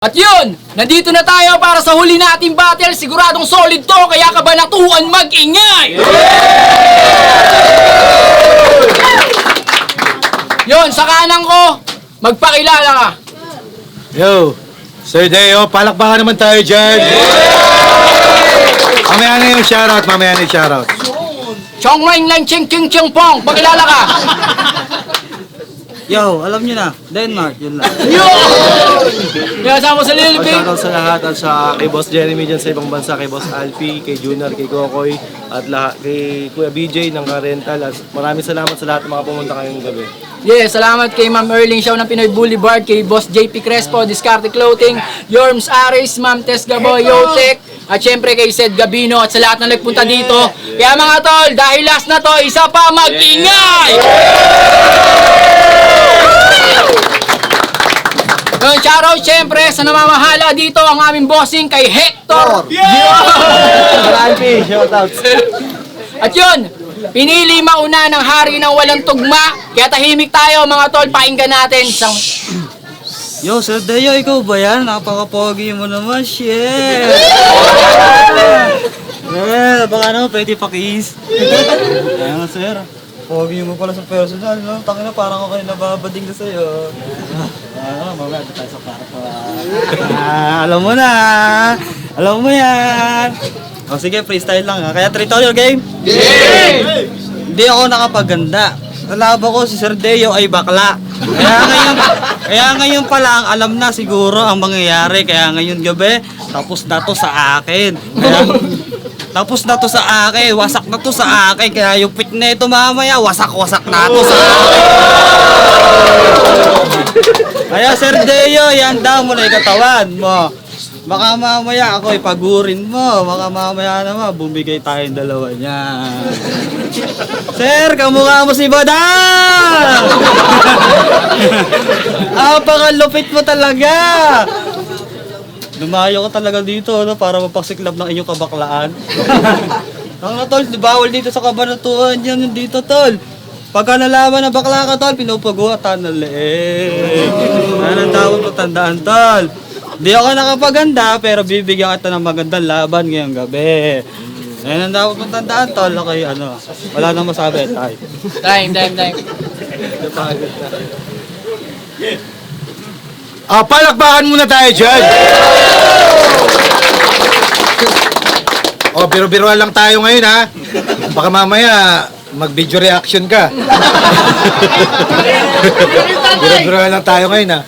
At yun, nandito na tayo para sa huli nating battle. Siguradong solid to, kaya kabanatuan mag-ingay! Yun, sa kanan ko, magpakilala ka. Yo, Sir Deo, palakpakan naman tayo dyan. Mamaya na yung shoutout, mamaya na yung shoutout. Chong Ring Lang Ching Ching Ching Pong, pakilala ka. Yo, alam nyo na, Denmark, yun lang. Yun! Kaya sama sa Lil Big. Shoutout sa lahat at sa kay Boss Jeremy dyan sa ibang bansa, kay Boss Alfie, kay Junior, kay Kokoy, at lahat, kay Kuya BJ ng Ka-Rental. At maraming salamat sa lahat ng mga pumunta kayong gabi. Yes, salamat kay Ma'am Erling Shaw ng Pinoy Boulevard, kay Boss JP Crespo, Discarte Clothing, Yorms Aris, Ma'am Tess Gaboy, Yotek, at syempre kay Sed Gabino at sa lahat na nagpunta dito. Kaya mga tol, dahil last na to, isa pa mag-ingay! Yung shoutout syempre sa namamahala dito ang aming bossing kay Hector. Alfie, shoutout. At yun, pinili mauna ng hari ng walang tugma. Kaya tahimik tayo mga tol, pakinggan natin isang... Yo, Sir Deo, ikaw ba yan? Napaka-pogi mo naman, shit! Baka naman, pwede pa-kiss. Ayan, sir. Pogi mo pala sa personal, no? Tangina, parang ako kayo nababading na sa'yo. Mamaya, ito tayo sa parto. Alam mo na! Alam mo yan! O sige, freestyle lang ha. Kaya tutorial game? Game! Hindi ako nakapaganda. Nalaban ko si Sir Deo ay bakla. Kaya ngayon pa lang alam na siguro ang mangyayari. Kaya ngayon gabi, tapos na to sa akin. Tapos na to sa akin, wasak na to sa akin. Kaya yung pit na ito mamaya, wasak-wasak na to sa akin. Kaya Sir Deo, ihanda mo na yung katawan mo. Baka mamaya ako ipagurin mo. Baka mamaya naman, bumigay tayong dalawa niyan. Sir, kamukha mo si Badang! Apakalupit mo talaga! Lumayo ka talaga dito, no, para mapasiklab ng inyong kabaklaan. Ang tol, bawal dito sa kabanatuan yan dito, tol. Pagka nalaman na bakla ka, tol, pinupaguatan na leeg. Yan ang tawag mo tandaan, tol. Di ako nakapaganda, pero bibigyan kita ng magandang laban ngayong gabi. Yan ang tawag mo tandaan, tol. Okay, ano, wala nang masabi, tay. Time. Palakpakan muna tayo dyan. Biro-biroan lang tayo ngayon ha. Baka mamaya mag-video reaction ka. Biro-biroan lang tayo ngayon ha.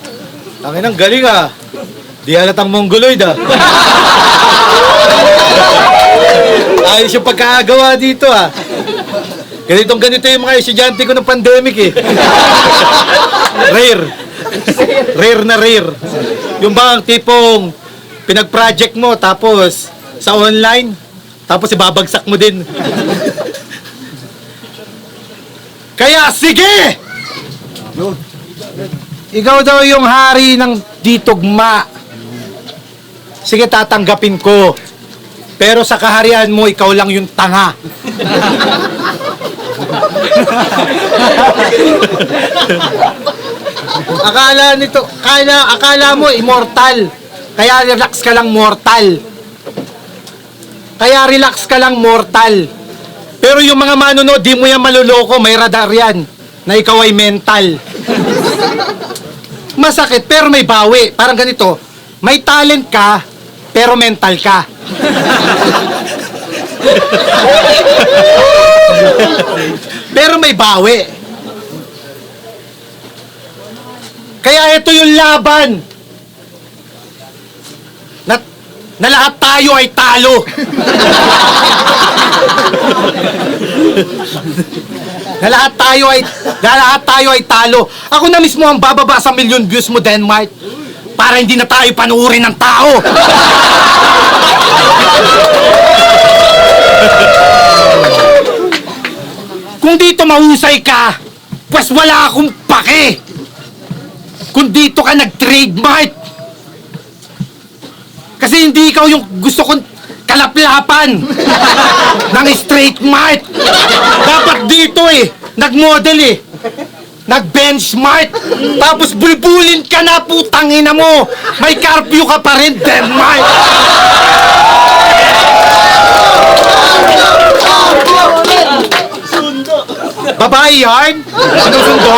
Tangin ang galing ha. Di halatang mongoloid ha. Ayos yung pagkakagawa dito ha. Ganito yung mga estudyante ko ng pandemic eh. Rare na rare. Yung bang tipong pinag-project mo tapos sa online, tapos ibabagsak mo din. Kaya sige! Ikaw daw yung hari ng ditugma. Sige, tatanggapin ko. Pero sa kaharian mo, ikaw lang yung tanga. Akala mo immortal. Kaya relax ka lang mortal. Pero yung mga manunod, di mo yan maluloko, may radar yan na ikaw ay mental. Masakit pero may bawi. Parang ganito, may talent ka pero mental ka. Pero may bawi. Kaya ito yung laban na lahat tayo ay talo. na lahat tayo ay talo. Ako na mismo ang bababa sa million views mo, Denmark, para hindi na tayo panuurin ng tao. Kung dito mahusay ka, pues wala akong pake. Kung dito ka nag-trademark. Kasi hindi ikaw yung gusto kong kalaplapan ng straight mark. Dapat dito nag-model Nag-benchmark! Tapos bulbulin ka na, putang ina mo! May curfew ka pa rin, Denmark! Babae yan? Anong sundo?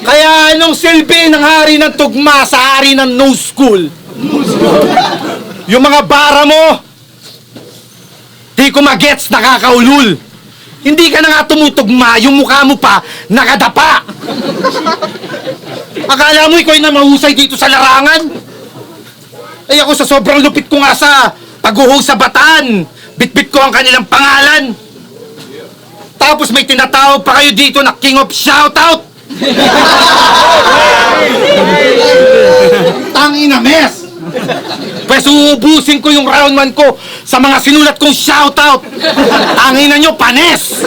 Kaya anong silbi ng hari ng tugma sa hari ng no school? Yung mga bara mo, di ko magets, nakakaulul. Hindi ka na nga tumutugma, yung mukha mo pa, nakadapa. Akala mo ikaw na mahusay dito sa larangan? Ay ako sa sobrang lupit ko nga sa paghuhog sa bataan, bitbit ko ang kanilang pangalan. Tapos may tinatawag pa kayo dito na King of Shoutout. Tangina mes! Pwes uubusin ko yung round 1 ko sa mga sinulat kong shoutout. Tangina nyo, panes!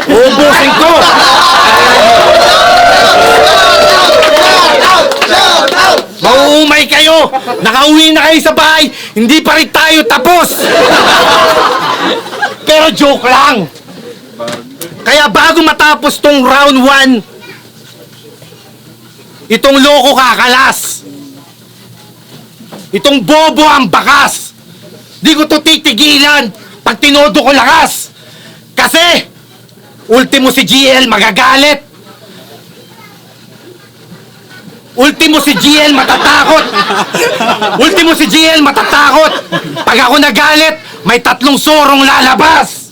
Uubusin ko! Mauumay kayo! Nakauwi na kayo sa bahay, hindi pa rin tayo tapos! Pero joke lang! Kaya bago matapos tong round 1, itong loko kakalas. Itong bobo ang bakas. Di ko to titigilan pag tinodo ko lakas. Kasi, ultimo si GL magagalit. Ultimo si GL matatakot. Ultimo si GL matatakot. Pag ako nagalit, may 3 sorong lalabas.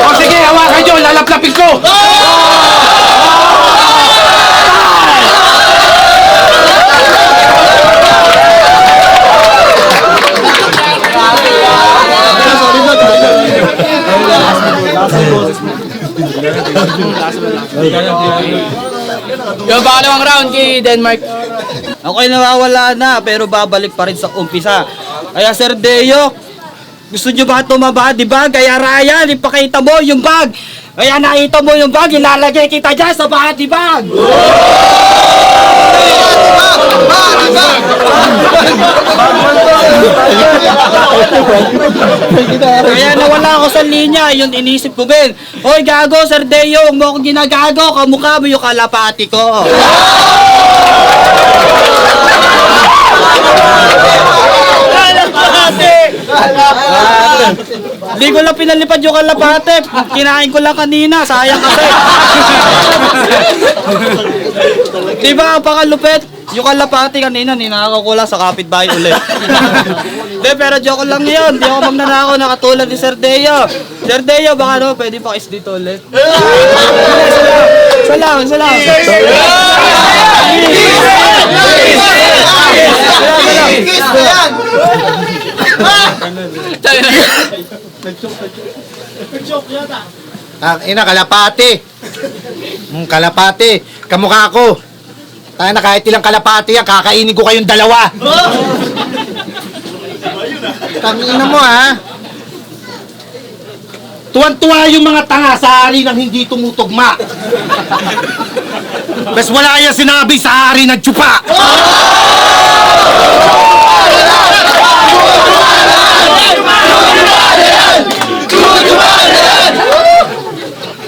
O sige, hawakan nyo, lalaplapin ko. Yung pangalawang round kay Denmark. Ako'y nawawala na, pero babalik pa rin sa umpisa. Kaya Sir Deo, gusto nyo ba tumaba, di ba? Kaya Ryan, ipakita mo yung bag. Kaya nakita mo yung bag, ilalagay kita dyan sa body bag. Kaya nawala ako sa linya, yun inisip ko din. Hoy gago, Sir Deo, huwag mo akong ginagago, kamukha mo yung kalapati ko. Di ko lang pinalipad yung kalapate. Kinain ko lang kanina. Sayang kasi. Diba, pakalupit? Yung kalapate kanina, ninakaw ko lang sa kapitbahay ulit. De, pero joke lang yun. Di ako magnanakaw na katulad ni Sir Deo. Sir Deo, baka no, pwede pa kiss dito ulit. Salam. Ang ina, kalapati. Kalapati. Kamukha ko. Tayo na kahit ilang kalapati yan, kakainin ko kayong dalawa. Tangina mo ha. Tuwan-tuwa yung mga tanga sa hari ng hindi tumutugma. Bes wala yan sinabi sa hari ng tsupa.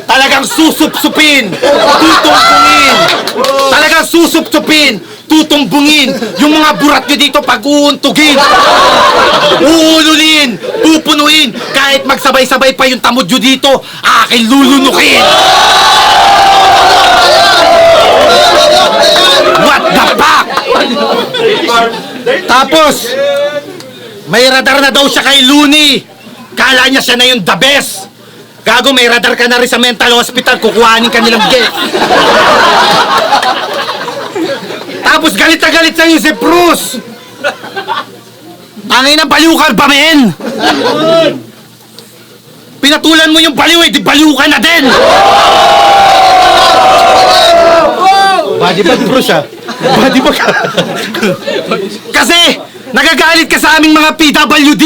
Talagang susupsupin, tutumbungin. Talagang susupsupin, tutumbungin. Yung mga burat nyo dito pag-uuntugin. Uululin, pupunuin. Kahit magsabay-sabay pa yung tamod nyo dito, akin lulunukin. What the fuck? Tapos, may radar na daw siya kay Looney. Kala niya siya na yung the best. Gago, may radar ka na rin sa mental hospital, kukuhanin ka nilang get. Tapos galit na galit sa'yo si Bruce. Angin na baliw ka ba, men? Pinatulan mo yung baliw, di baliw ka na din. Body bag, Bruce, ah. Body bag. Kasi, nagagalit ka sa aming mga PWD.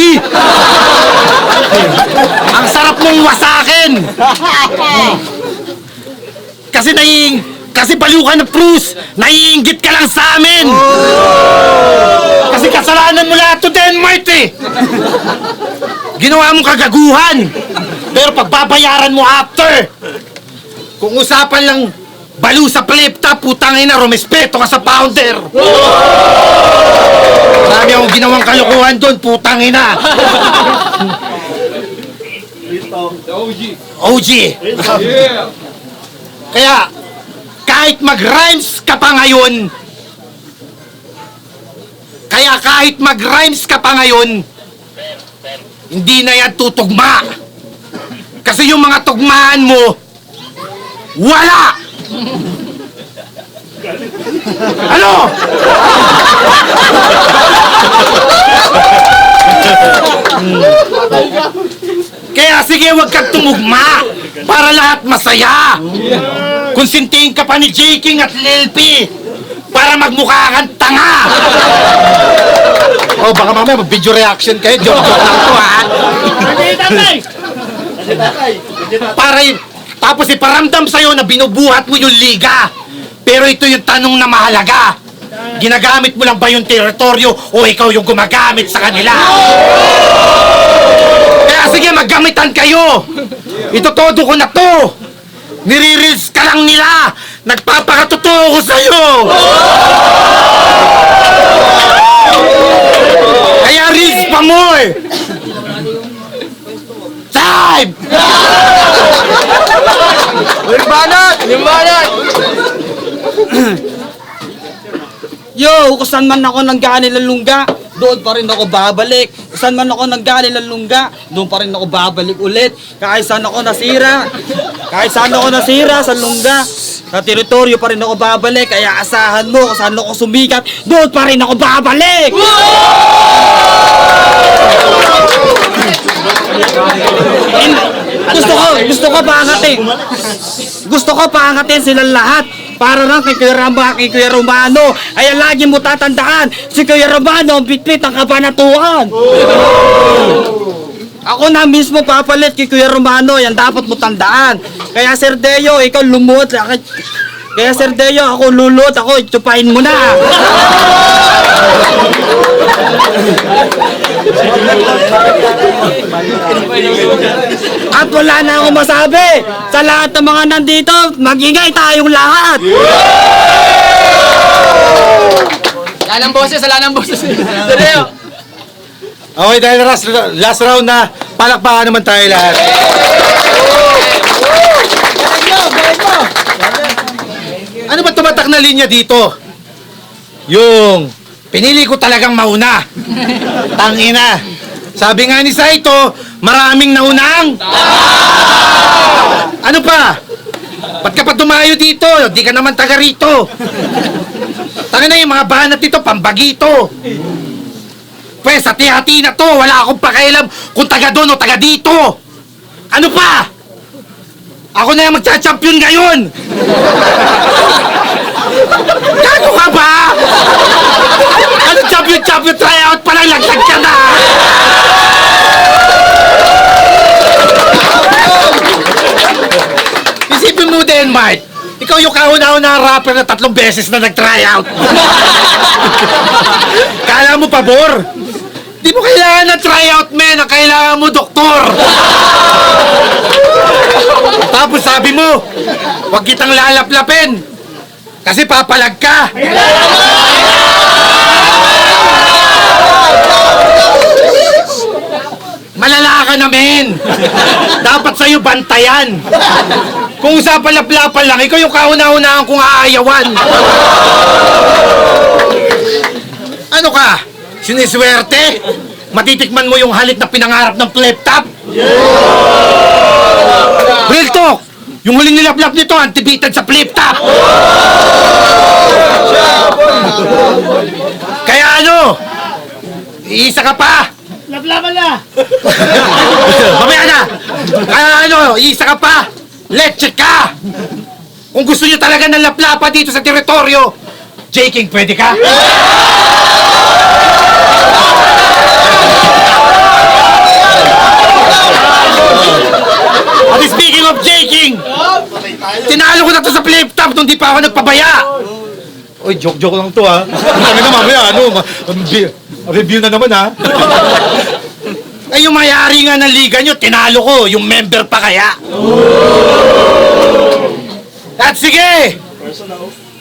Ang sarap mong wasakin. Kasi Kasi baliw ka na, Bruce! Naiinggit ka lang sa amin! Kasi kasalanan mo lahat to, Denmark eh! Ginawa mong kagaguhan! Pero pagbabayaran mo after! Kung usapan lang baliw sa flip top, putangin na, rumespeto ka sa founder! Marami akong ginawang kalokohan doon, putangin na! OG! Kaya, kahit mag-rhymes ka pa ngayon, hindi na yan tutugma. Kasi yung mga tugmaan mo, wala! Ano? Kaya sige, wag kang tumugma para lahat masaya. Konsintihin ka pa ni J. King at Lil P para magmukha kang tanga. Oh, baka mamaya mag-video reaction kayo. Joke-joke lang to, ha? Tapos iparamdam sa'yo na binubuhat mo yung liga. Pero ito yung tanong na mahalaga. Ginagamit mo lang ba yung teritoryo o ikaw yung gumagamit sa kanila? Kaya sige, maggamitan kayo. Ito todo ko na to. Nire-reels ka lang nila. Nagpapakatotoo ko sa'yo. Kaya reels pa more. Time! Limbanat! Yo, kung saan man ako nanggaling ng lungga, doon pa rin ako babalik. Kung saan man ako nanggaling ng lungga, doon pa rin ako babalik ulit. Kahit saan ako nasira sa lungga, sa teritoryo pa rin ako babalik. Kaya asahan mo, kung saan ako sumikat, doon pa rin ako babalik! Gusto ko paangatin silang lahat para lang kay Kuya Romano. Ay lagi mo tatandaan, si Kuya Romano ang bitbit ng kabanatuan. Ako na mismo papalit kay Kuya Romano, yan dapat mo tandaan. Kaya Sir Deo, ikaw lumuot. Kaya Sir Deo, ako lulot, ako itupain mo na. At wala na akong masabi. Sa lahat ng mga nandito, mag-ingay tayong lahat. Wala ng boses. Seryo. Okay, dahil last round na, palakpakan naman tayo lahat. Ano ba tumatak na linya dito? Yung pinili ko talagang mauna. Tangina. Sabi nga ni Saito, maraming naunang. Ano pa? Ba't ka pa dumayo dito? Di ka naman taga rito. Tangina yung mga banat dito, pambagito. Pwes, hati-hati na to. Wala akong pakialam kung taga doon o taga dito. Ano pa? Ako na yung magcha-champion ngayon. Gago ka ba? Ano champion tryout pa lang, laglag ka na. Isipin mo din, Mike. Ikaw yung kauna-una rapper na 3 beses na nag-tryout. Kala mo pabor? Di mo kailangan ng tryout, men. Ang kailangan mo, doktor. Tapos sabi mo, huwag kitang lalaplapin. Kasi papalag ka. Malala ka na, men. Dapat sa'yo bantayan. Kung usapan laplapan lang, ikaw yung kauna-unahan kong aayawan. Ano ka? Siniswerte? Matitikman mo yung halik na pinangarap ng flip top? Real talk! Yung huling nilaplap nito, antibitan sa flip top! Kaya ano? Iisa ka pa? Laplapan na! Mamaya na! Kaya ano? Iisa ka pa? Let's check ka! Kung gusto nyo talaga ng laplapa dito sa teritoryo, J. King, pwede ka? At speaking of J. King, tinalo ko na to sa flip top nung hindi pa ako nagpabaya! Uy, joke lang to ha. Sabi na mamaya, review na naman ha. Ay, yung mayari nga ng liga nyo, tinalo ko. Yung member pa kaya. At sige!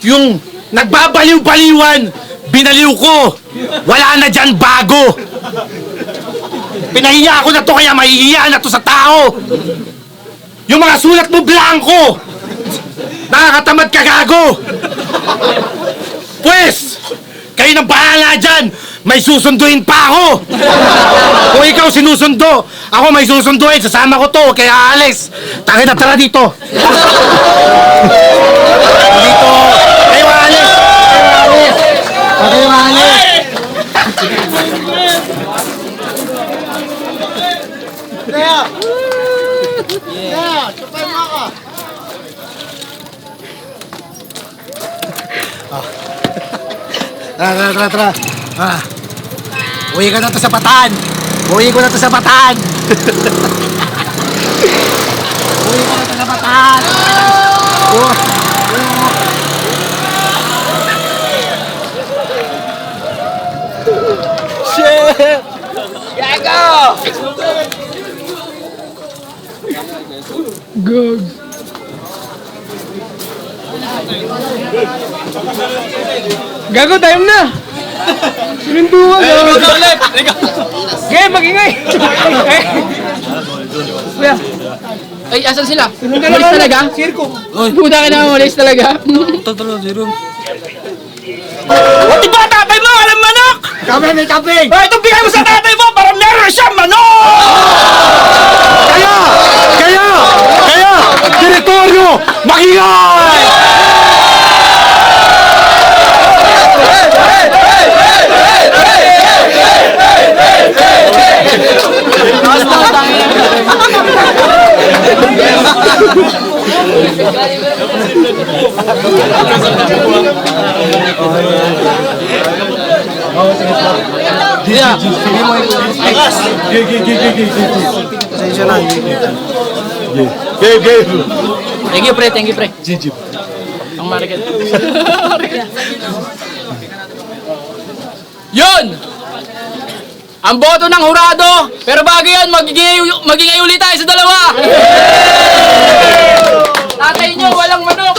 Yung nagbabaliw-baliwan, binaliw ko. Wala na dyan bago. Pinahiya ko na to, kaya mahihiya na to sa tao. Yung mga sulat mo blanco. Nakakatamad ka, gago. Pwes, kayo nang bahala dyan. May susunduin pa ako. Kung ikaw sinusundo, ako may susunduin. Sasama ko to, kaya alis. Tangin na, tara dito. Dito. Kayo alis. Kayo alis. Tara. Uwi ka na to sa Batan. Uwi ko na to sa Batan. Uwi ko na to sa Batan. Shit! Gago! Gag. Gago, time na! Sinunduan na! Okay, mag-ingay! Kuya! Ay, asan sila? Umalis talaga? Sirko! Puta ka na, umalis talaga! Tatalo, zero. Di ba tatay mo? Alam manok! May kaping! Ay, itong bigay mo sa tatay mo para meron siyang manok! Kaya! Teritoryo! Magingay! Thank you, pre. Ang market. Yun! Ang boto ng hurado, pero bago yun, magingay ulit tayo sa dalawa! Tatay nyo, walang manok!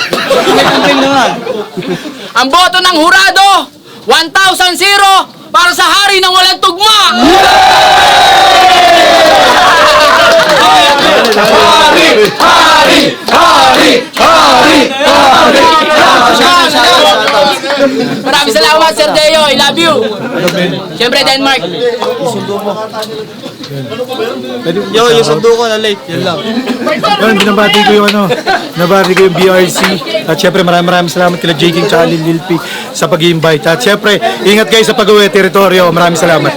Ang boto ng hurado, 1,000 para sa hari ng walang tugma! Maraming salamat, Sir Deo. I love you. Siyempre, Denmark. Yo, yung sundo ko na late. Yan lang. Yun, binabati ko yung nabati ko yung BRC. At syempre maraming salamat kila J. King tsaka Lil P sa pag-invite. At syempre, ingat kayo sa pag-uwi teritoryo. Maraming salamat.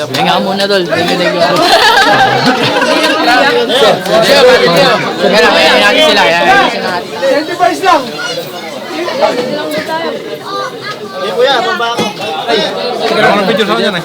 Hinga ka muna, Dol. Thank you. Kaya natin sila. Kuya, baba ako. Ay, sige, picture sa kanya na.